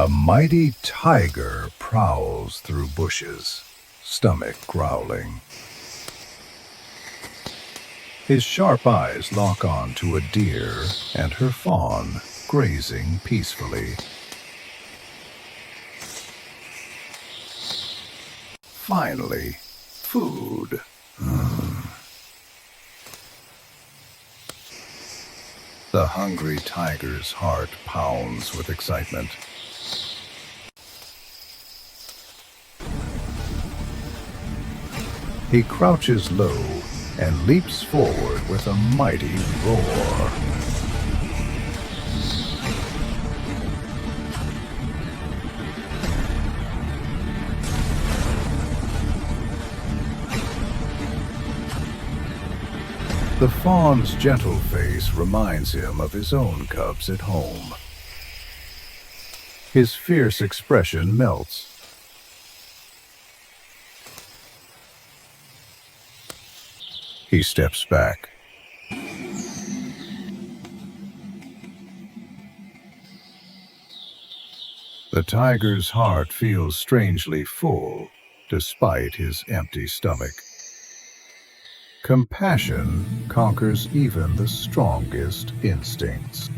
A mighty tiger prowls through bushes, stomach growling. His sharp eyes lock on to a deer and her fawn grazing peacefully. Finally, food. The hungry tiger's heart pounds with excitement. He crouches low and leaps forward with a mighty roar. The fawn's gentle face reminds him of his own cubs at home. His fierce expression melts. He steps back. The tiger's heart feels strangely full, despite his empty stomach. Compassion conquers even the strongest instincts.